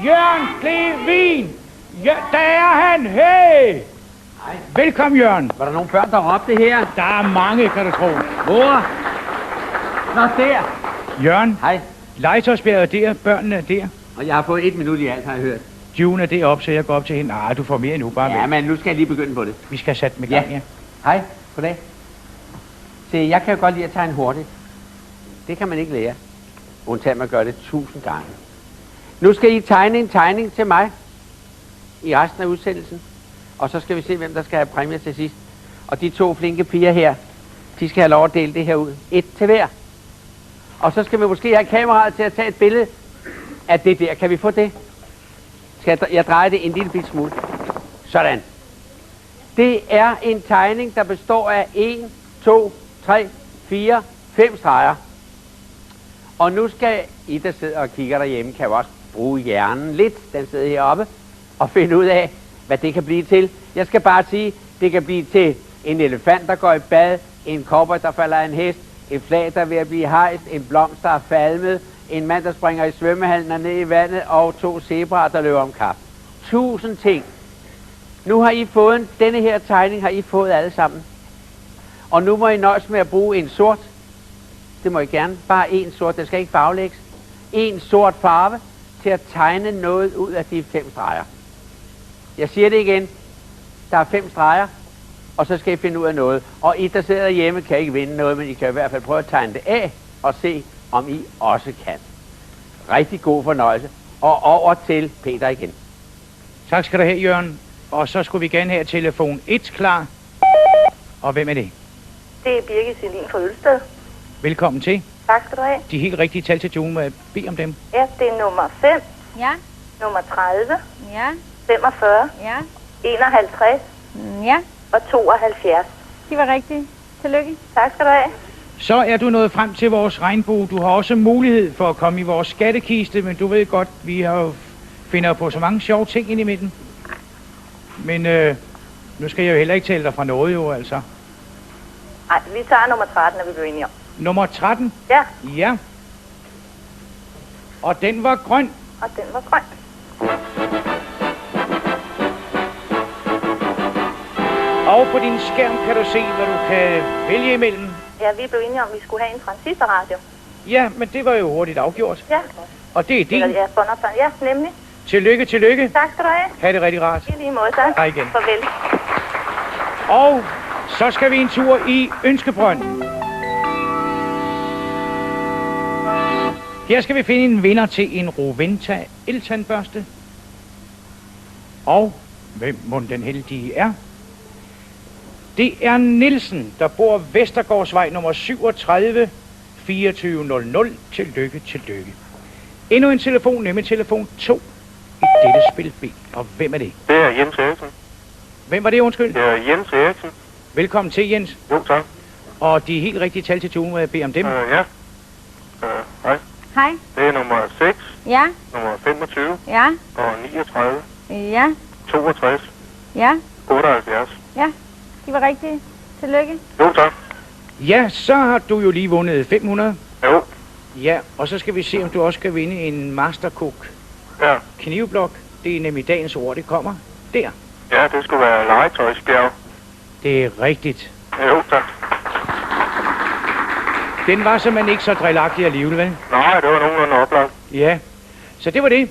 Jørgen Clevin! Ja, der er han! Hey! Hej. Velkommen, Jørgen. Var der nogle børn, der råbte her? Der er mange, kan du tro. Hvor? Nå, der. Jørgen, Hej. legetøjsbjerget er der, børnene er der. Og jeg har fået 1 minut i alt, har jeg hørt. June er deroppe, så jeg går op til hende. Nej, du får mere endnu, bare Ja, med. men nu skal jeg lige begynde på det. Vi skal have sat dem i gang, ja. Hej. Goddag. Se, jeg kan jo godt lide at tegne hurtigt. Det kan man ikke lære. Undtagen man gør det 1000 gange. Nu skal I tegne en tegning til mig i resten af udsendelsen. Og så skal vi se, hvem der skal have præmie til sidst. Og de 2 flinke piger her, de skal have lov at dele det her ud. 1 til hver. Og så skal vi måske have kameraet til at tage et billede af det der. Kan vi få det? Skal jeg dreje det en lille bit smule? Sådan. Det er en tegning, der består af 1, 2, 3, 4, 5 streger. Og nu skal I, der sidder og kigger derhjemme, kan jo også bruge hjernen lidt, den sidder heroppe, og finde ud af, hvad det kan blive til. Jeg skal bare sige, det kan blive til en elefant, der går i bad, en cowboy, der falder af en hest, en flag, der er ved at blive hejst, en blomst, der er falmet, en mand, der springer i svømmehallen og ned i vandet, og 2 zebraer, der løber om kap. 1000 ting. Nu har I fået denne her tegning, har I fået alle sammen. Og nu må I nøjes med at bruge en sort. Det må I gerne. Bare en sort, den skal ikke baglægges. En sort farve til at tegne noget ud af de 5 streger. Jeg siger det igen. Der er 5 streger, og så skal I finde ud af noget. Og I, der sidder hjemme, kan ikke vinde noget, men I kan i hvert fald prøve at tegne det af og se, om I også kan. Rigtig god fornøjelse. Og over til Peter igen. Tak skal du have, Jørgen. Og så skulle vi gerne have telefon 1 klar. Og hvem er det? Det er Birgit Selin fra Ølsted. Velkommen til. Tak skal du have. De helt rigtige tal til June, må jeg bede om dem? Ja, det er nummer 5, Ja, nummer 30, ja, 45, ja, 51 ja. og 72. De var rigtige. Tillykke. Tak skal du have. Så er du nået frem til vores regnbue. Du har også mulighed for at komme i vores skattekiste, men du ved godt, vi har jo finder på så mange sjove ting ind i midten. Men nu skal jeg jo heller ikke tale dig fra noget, jo altså. Nej, vi tager nummer 13, når vi bliver enige om. Nummer 13? Ja, Ja. Og den var grøn. og den var grøn. Og på din skærm kan du se, hvad du kan vælge imellem. Ja, vi blev enige om, at vi skulle have en transistorradio. Ja, men det var jo hurtigt afgjort. Ja, Og det er din. ja, båndoptag. Ja, nemlig. Tillykke, tillykke. Tak skal du have. Ha' det rigtig rart. I lige måde, tak. Hej igen. Farvel. Og så skal vi en tur i Ønskebrønden. Her skal vi finde en vinder til en Roventa eltandbørste. Og hvem mon den heldige er? Det er Nielsen, der bor Vestergårdsvej nummer 37 2400. Tillykke, tillykke. Endnu en telefon, nemlig telefon 2 i dette spil B. Og hvem er det? Det er Jens Eriksen. Hvem var det, undskyld? Det er Jens Eriksen. Velkommen til, Jens. Jo, tak. Og de helt rigtige tal til June, må jeg bede om dem. Ja. Hej. Hej. Det er nummer 6, Ja, nummer 25 ja, og 39, ja, 62, ja, 78. ja. De var rigtige. Tillykke. Jo, tak. Ja, så har du jo lige vundet 500. Jo. Ja, og så skal vi se, om du også kan vinde en Mastercook Ja. knivblok. Det er nemlig dagens ord, det kommer der. Ja, det skulle være legetøjsbjerg. Det er rigtigt. Jo, tak. Den var simpelthen ikke så drillagtig alligevel, vel? Nej, det var nogenlunde oplagt. Ja, så det var det.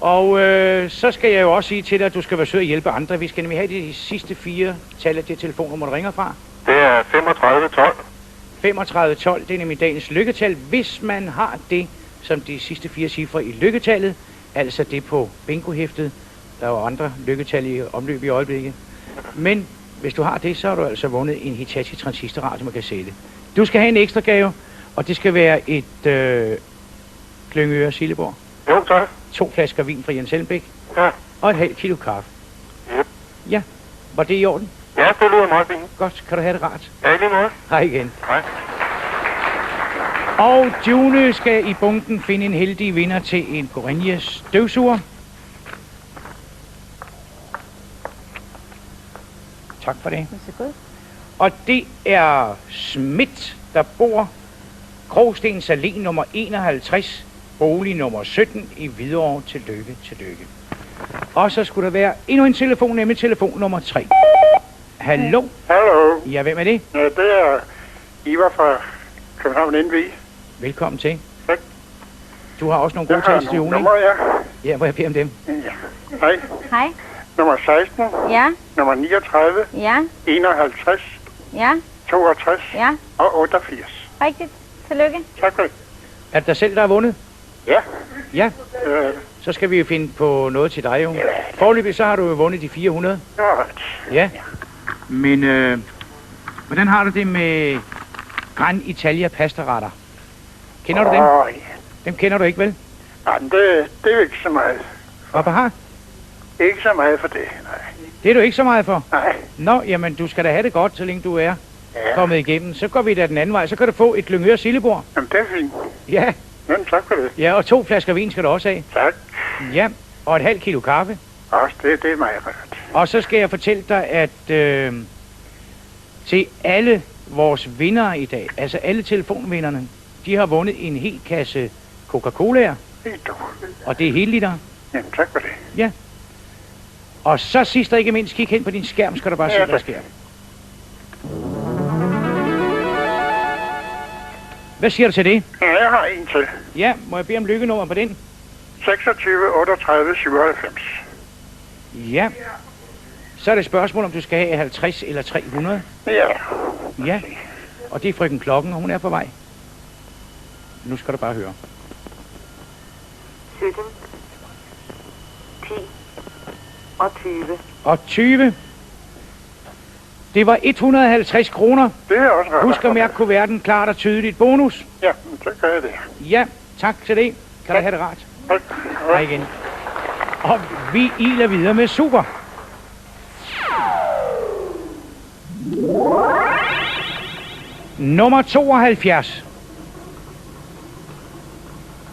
Og så skal jeg jo også sige til dig, at du skal være sød at hjælpe andre. Vi skal nemlig have de sidste 4 tal af det telefonnummer, du ringer fra. Det er 3512. 3512, det er nemlig dagens lykketal, hvis man har det som de sidste 4 cifre i lykketallet. Altså det på bingohæftet. Der er jo andre lykketal i omløb i øjeblikket. Men hvis du har det, så har du altså vundet en Hitachi transistorradio, man kan sælge. Du skal have en ekstra gave, og det skal være et Klyngøre Silleborg. Jo, tak. 2 flasker vin fra Jens Elmbæk. Ja. Og et halvt kilo kaffe. Yep. Ja, var det i orden? Ja, det lyder meget fint. Godt, kan du have det rart. Ja, i lige måde. Hej igen. Hej. Og June skal i bunken finde en heldig vinder til en Gorinje støvsuger. Tak for det. Og det er Schmidt, der bor Krogstens Allé nummer 51 bolig nummer 17 i Hvidovre. Tillykke, tillykke. Og så skulle der være endnu en telefon, nemlig telefon nummer 3. Hallo? Hallo. Ja, hvem er det? Ja, det er Ivar fra København NV. Velkommen til. Tak. Du har også nogle Jeg gode har tal til nogle jule, ikke? numre, ja. Ja, må jeg bede om dem? Ja. Hej. Hej. Nummer 16, Ja, nummer 39, ja, 51, ja, 62 ja. og 88. Rigtigt. Tillykke. Tak for det. Er det dig selv, der har vundet? Ja. Ja, Øh, så skal vi jo finde på noget til dig, jo. Foreløbig så har du jo vundet de 400. Ja. Men hvordan har du det med Gran Italia pastaretter? Kender du dem? ja. Dem kender du ikke, vel? Nej, men det er jo ikke så meget. Hvorfor har? Ikke så meget for det, nej. Det er du ikke så meget for. Nej. Nå, jamen du skal da have det godt, så længe du er Ja. kommet igennem. Så går vi da den anden vej. Så kan du få et Lyngøre sillebord. Jamen, det er fint. Ja, Men tak for det. ja, og 2 flasker vin skal du også have. Tak. Ja, og et halvt kilo kaffe. Også det er meget rart. Og så skal jeg fortælle dig, at til alle vores vindere i dag, altså alle telefonvinderne, de har vundet en hel kasse Coca-Cola'er, Helt dog. og det er hele liter. Jamen, tak for det. Ja. Og så sidst og ikke mindst, kig hen på din skærm, skal du bare se, Ja, hvad der tak. sker. Hvad siger du til det? Ja, jeg har en til. Ja, må jeg bede om lykkenummer på den? 26, 38, 97. Ja. Så er det et spørgsmål, om du skal have 50 eller 300. Ja. Ja. Og det er frøken Klokken, og hun er på vej. Nu skal du bare høre. 17, 10 og 20. Og 20. Det var 150 kroner. Det er også rart. Husk at mærke kuverten klart og tydeligt. Bonus. Ja, så gør jeg det. Ja, tak til det. Kan du have det rart? Tak. Hej igen. Og vi iler videre med super. Nummer 72.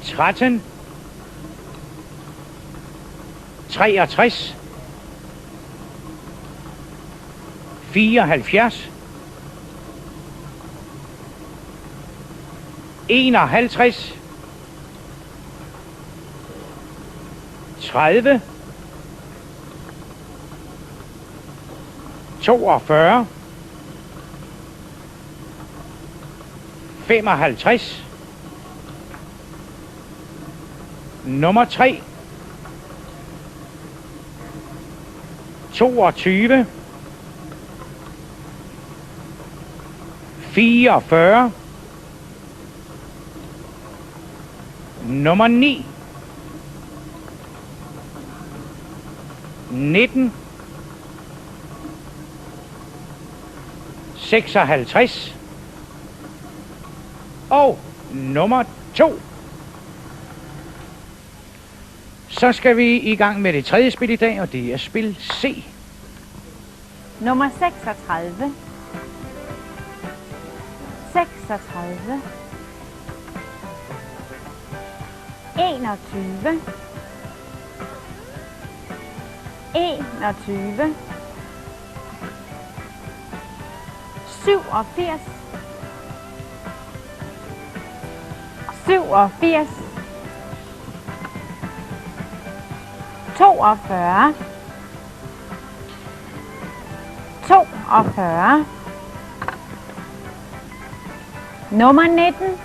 13. 63. 74. 51. 30. 42. 55. Nummer 3. 22. 44. Nummer 9. 19. 56. Og nummer 2. Så skal vi i gang med det tredje spil i dag, og det er spil C. Nummer 36. 36. 21. 21. 87. 87. 42. 42. Nummer 19.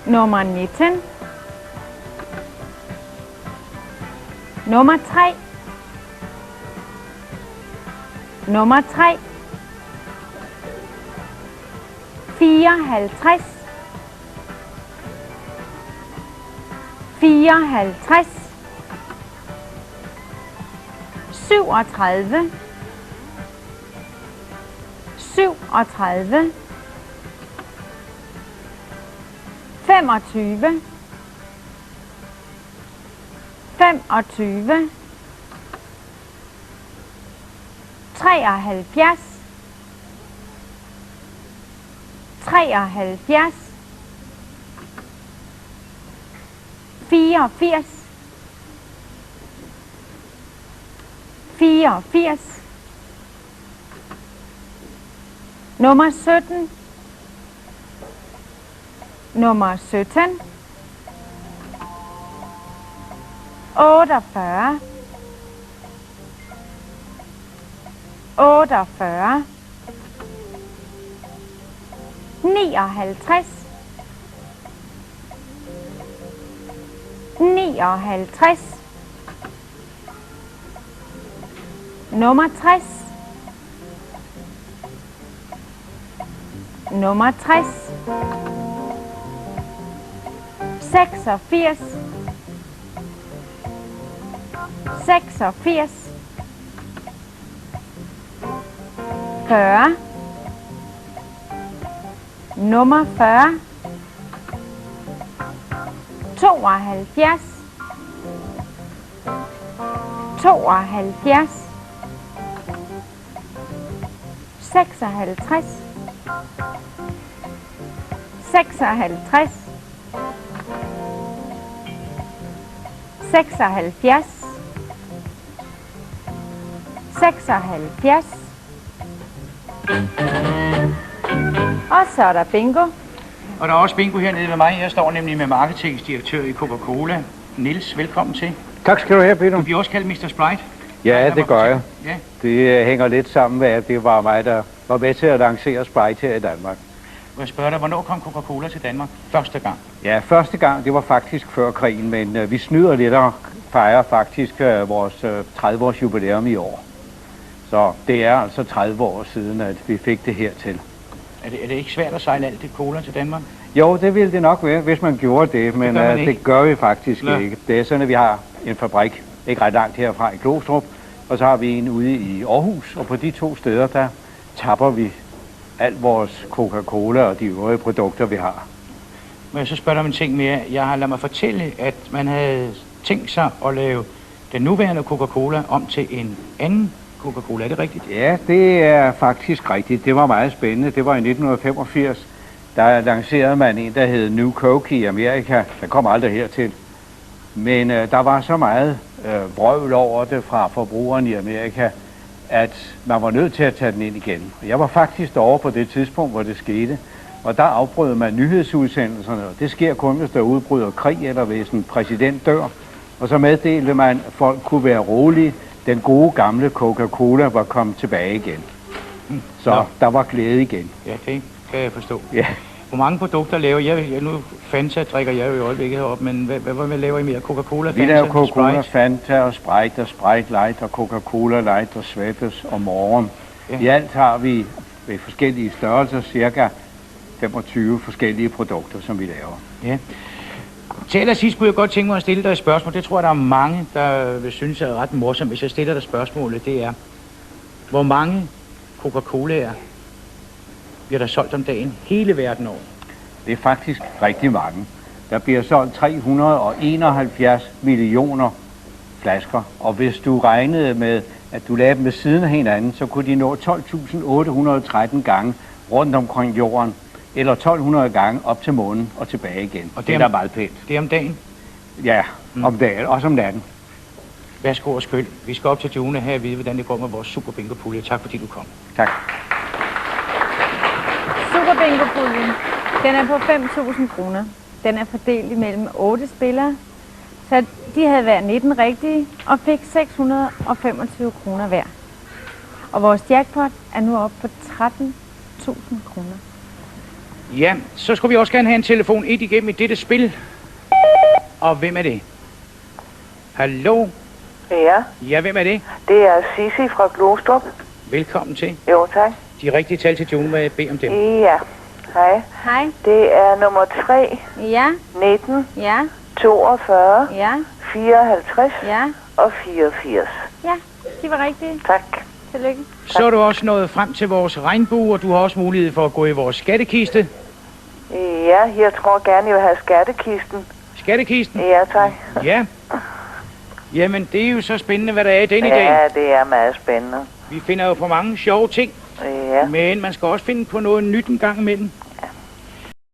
Nummer 19. Nummer 3. Nummer 3. 54. 54. 37. 37. 25. 25. 73. 73. 84. 84. Nummer 17. nummer 17, 48, 48, 59, 59, nummer 60, nummer 60, 86, 86, 40, nummer 40, 72, 72, 56, 56, 76, 76. Og så er der bingo. Og der er også bingo hernede ved mig. Jeg står nemlig med marketingdirektør i Coca-Cola. Niels, velkommen til. Tak skal du have, Peter. Du bliver også kaldt Mr. Sprite. Ja, det gør jeg. Ja. Det hænger lidt sammen med, at det var mig, der var med til at lancere Sprite her i Danmark. Må jeg spørge dig, hvornår kom Coca-Cola til Danmark første gang? Ja, første gang, det var faktisk før krigen, men vi snyder lidt og fejrer faktisk vores 30-års jubilæum i år. Så det er altså 30 år siden, at vi fik det hertil. Er det ikke svært at sejle alt det cola til Danmark? Jo, det ville det nok være, hvis man gjorde det, men det gør vi faktisk ikke. Det er sådan, at vi har en fabrik ikke ret langt herfra i Glostrup, og så har vi en ude i Aarhus, og på de to steder, der tapper vi alt vores Coca-Cola og de øvrige produkter, vi har. Må jeg så spørge dig om en ting mere? Jeg har ladet mig fortælle, at man havde tænkt sig at lave den nuværende Coca-Cola om til en anden Coca-Cola. Er det rigtigt? Ja, det er faktisk rigtigt. Det var meget spændende. Det var i 1985. Der lancerede man en, der hed New Coke i Amerika. Der kom aldrig hertil. Men der var så meget vrøvl over det fra forbrugeren i Amerika, at man var nødt til at tage den ind igen. Jeg var faktisk derovre på det tidspunkt, hvor det skete. Og der afbrød man nyhedsudsendelserne. Det sker kun, hvis der udbryder krig, eller hvis en præsident dør. Og så meddelte man, at folk kunne være rolige. Den gode gamle Coca-Cola var kommet tilbage igen. Så der var glæde igen. Ja, det kan jeg forstå. Ja. Hvor mange produkter laver jeg? Nu Fanta drikker jeg jo i øjeblikket heroppe, men hvad laver I mere? Coca-Cola, Fanta, Vi laver Coca-Cola, Sprite? Fanta og Sprite og Sprite Light og Coca-Cola Light og Schweppes og Morgen. Ja. I alt har vi ved forskellige størrelser cirka 25 forskellige produkter, som vi laver. Ja. Til allersidst kunne jeg godt tænke mig at stille dig et spørgsmål. Det tror jeg, der er mange, der vil synes er ret morsomt, hvis jeg stiller dig spørgsmålet. Det er, hvor mange Coca-Colaer bliver der solgt om dagen hele verden over? Det er faktisk rigtig mange. Der bliver solgt 371 millioner flasker, og hvis du regnede med, at du lagde dem ved siden af hinanden, så kunne de nå 12.813 gange rundt omkring jorden, eller 1200 gange op til månen og tilbage igen. Og det er da meget pænt. Det er om dagen? Ja, om dagen, også om natten. Værsgo og skyld. Vi skal op til June her og vide, hvordan det går med vores super bingo-pulje. Tak fordi du kom. Tak. Super bingo-puljen, den er på 5.000 kroner. Den er fordelt imellem 8 spillere, så de havde hver 19 rigtige og fik 625 kroner hver. Og vores jackpot er nu oppe på 13.000 kroner. Ja, så skulle vi også gerne have en telefon 1 igennem i dette spil. Og hvem er det? Hallo? Ja, Ja, hvem er det? det er Sissi fra Glostrup. Velkommen til. Jo, tak. De rigtige tal til June, hvad jeg beder om dem. Ja, hej. Hej. Det er nummer 3, Ja, 19, ja, 42, ja, 54 ja, og 84. ja, de var rigtige. Tak. Tillykke. Så er du også nået frem til vores regnbue, og du har også mulighed for at gå i vores skattekiste. Ja, jeg tror gerne, jeg vil have skattekisten. Skattekisten? Ja, tak. Ja. Jamen, det er jo så spændende, hvad der er i den i dag. Ja, det er meget spændende. Vi finder jo på mange sjove ting, Ja, men man skal også finde på noget nyt en gang imellem.